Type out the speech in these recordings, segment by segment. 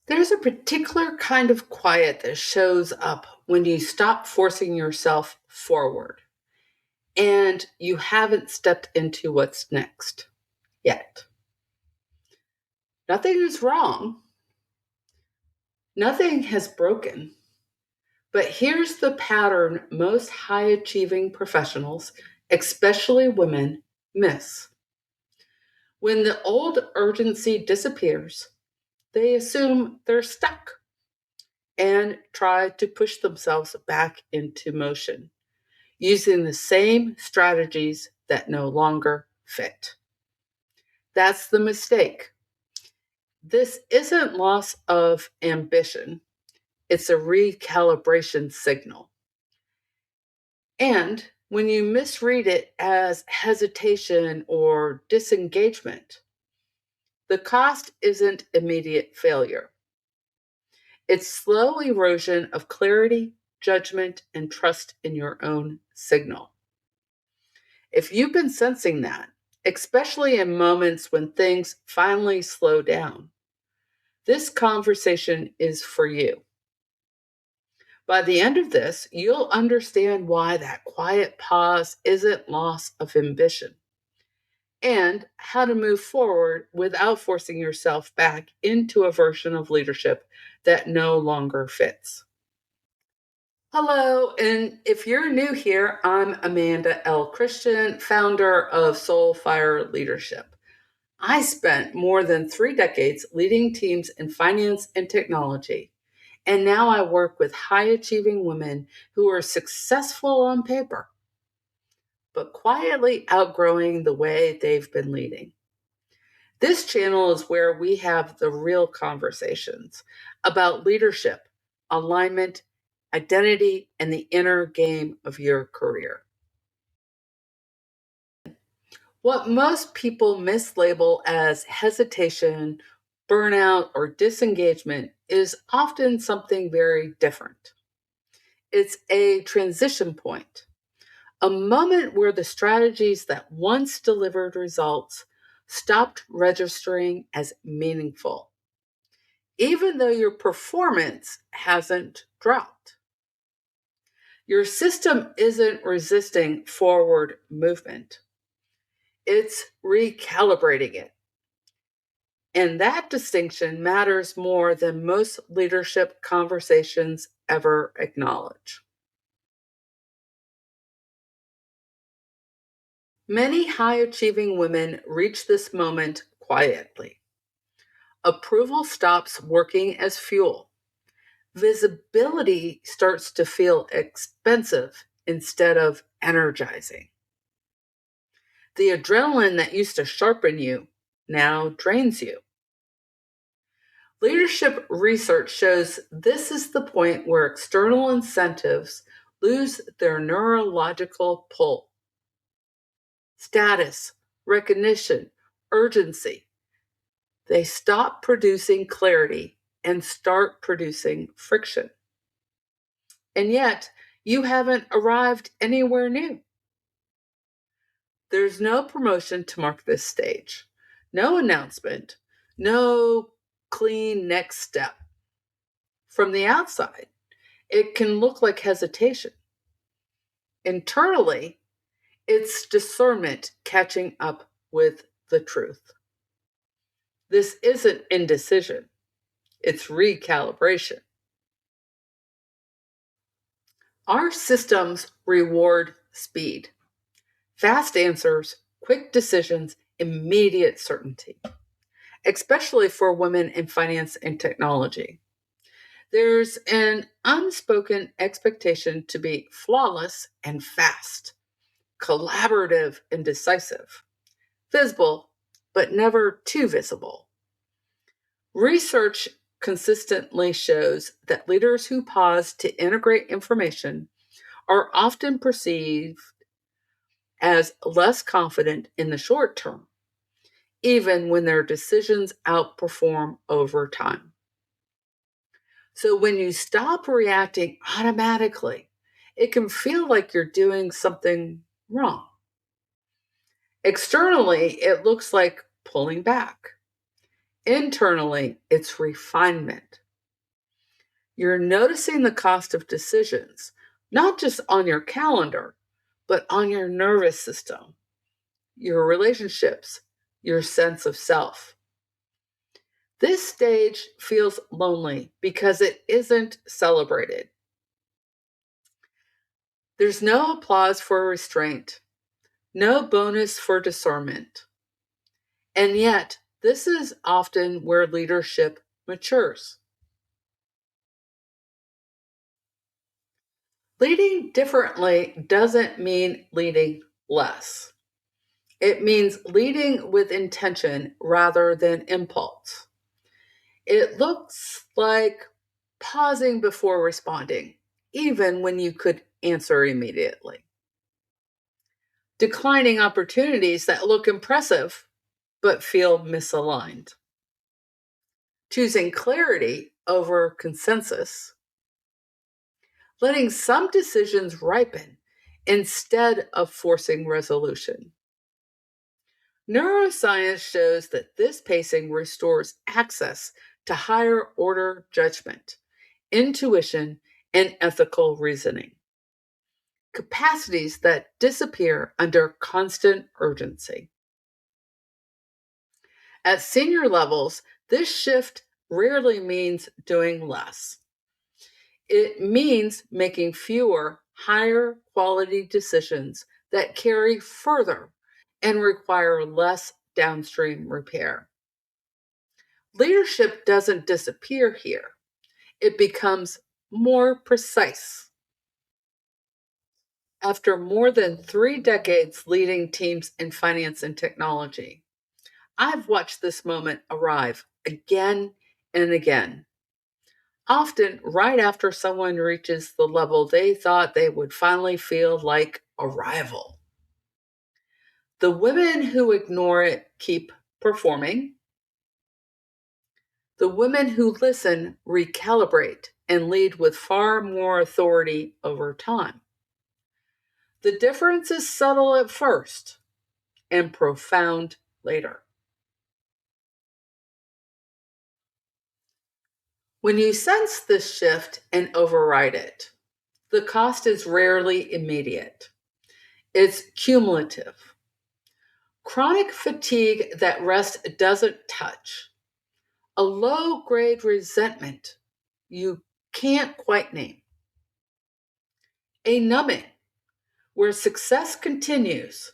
There's a particular kind of quiet that shows up when you stop forcing yourself forward and you haven't stepped into what's next yet. Nothing is wrong, nothing has broken. But here's the pattern most high achieving professionals, especially women, miss. When the old urgency disappears, they assume they're stuck and try to push themselves back into motion using the same strategies that no longer fit. That's the mistake. This isn't loss of ambition, it's a recalibration signal. And when you misread it as hesitation or disengagement, the cost isn't immediate failure. It's slow erosion of clarity, judgment, and trust in your own signal. If you've been sensing that, especially in moments when things finally slow down, this conversation is for you. By the end of this, you'll understand why that quiet pause isn't loss of ambition and how to move forward without forcing yourself back into a version of leadership that no longer fits. Hello, and if you're new here, I'm Amanda L. Christian, founder of Soul Fire Leadership. I spent more than 3 decades leading teams in finance and technology, and now I work with high achieving women who are successful on paper, but quietly outgrowing the way they've been leading. This channel is where we have the real conversations about leadership, alignment, identity, and the inner game of your career. What most people mislabel as hesitation, burnout, or disengagement is often something very different. It's a transition point, a moment where the strategies that once delivered results stopped registering as meaningful, even though your performance hasn't dropped. Your system isn't resisting forward movement, it's recalibrating it. And that distinction matters more than most leadership conversations ever acknowledge. Many high achieving women reach this moment quietly. Approval stops working as fuel. Visibility starts to feel expensive instead of energizing. The adrenaline that used to sharpen you now drains you. Leadership research shows this is the point where external incentives lose their neurological pull. Status, recognition, urgency. They stop producing clarity and start producing friction. And yet, you haven't arrived anywhere new. There's no promotion to mark this stage, no announcement, no clean next step. From the outside, it can look like hesitation. Internally, it's discernment catching up with the truth. This isn't indecision, it's recalibration. Our systems reward speed, fast answers, quick decisions, immediate certainty, especially for women in finance and technology. There's an unspoken expectation to be flawless and fast, collaborative and decisive, visible, but never too visible. Research consistently shows that leaders who pause to integrate information are often perceived as less confident in the short term, even when their decisions outperform over time. So when you stop reacting automatically, it can feel like you're doing something wrong. Externally, it looks like pulling back. Internally, it's refinement. You're noticing the cost of decisions, not just on your calendar, but on your nervous system, your relationships, your sense of self. This stage feels lonely because it isn't celebrated. There's no applause for restraint, no bonus for discernment. And yet, this is often where leadership matures. Leading differently doesn't mean leading less. It means leading with intention rather than impulse. It looks like pausing before responding, even when you could answer immediately. Declining opportunities that look impressive but feel misaligned. Choosing clarity over consensus. Letting some decisions ripen instead of forcing resolution. Neuroscience shows that this pacing restores access to higher order judgment, intuition, and ethical reasoning, capacities that disappear under constant urgency. At senior levels, this shift rarely means doing less. It means making fewer, higher quality decisions that carry further and require less downstream repair. Leadership doesn't disappear here, it becomes more precise. After more than 3 decades leading teams in finance and technology, I've watched this moment arrive again and again, often right after someone reaches the level they thought they would finally feel like arrival. The women who ignore it keep performing. The women who listen recalibrate and lead with far more authority over time. The difference is subtle at first and profound later. When you sense this shift and override it, the cost is rarely immediate. It's cumulative. Chronic fatigue that rest doesn't touch. A low grade resentment you can't quite name. A numbing where success continues,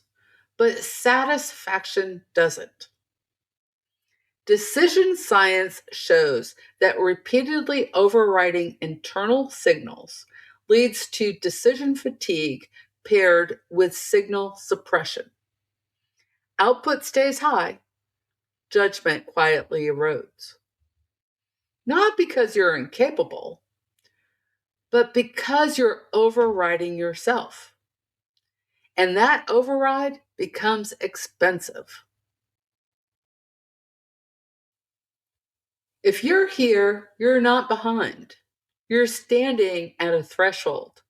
but satisfaction doesn't. Decision science shows that repeatedly overriding internal signals leads to decision fatigue paired with signal suppression. Output stays high, judgment quietly erodes. Not because you're incapable, but because you're overriding yourself. And that override becomes expensive. If you're here, you're not behind. You're standing at a threshold.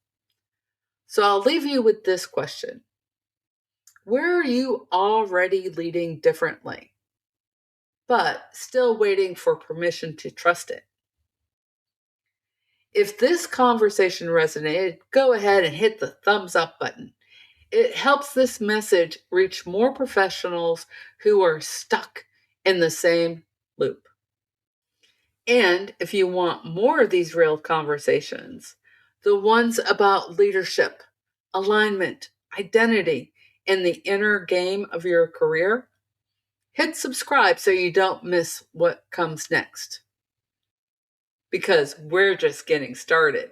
So I'll leave you with this question. Where are you already leading differently, but still waiting for permission to trust it? If this conversation resonated, go ahead and hit the thumbs up button. It helps this message reach more professionals who are stuck in the same loop. And if you want more of these real conversations, the ones about leadership, alignment, identity, and the inner game of your career, hit subscribe so you don't miss what comes next. Because we're just getting started.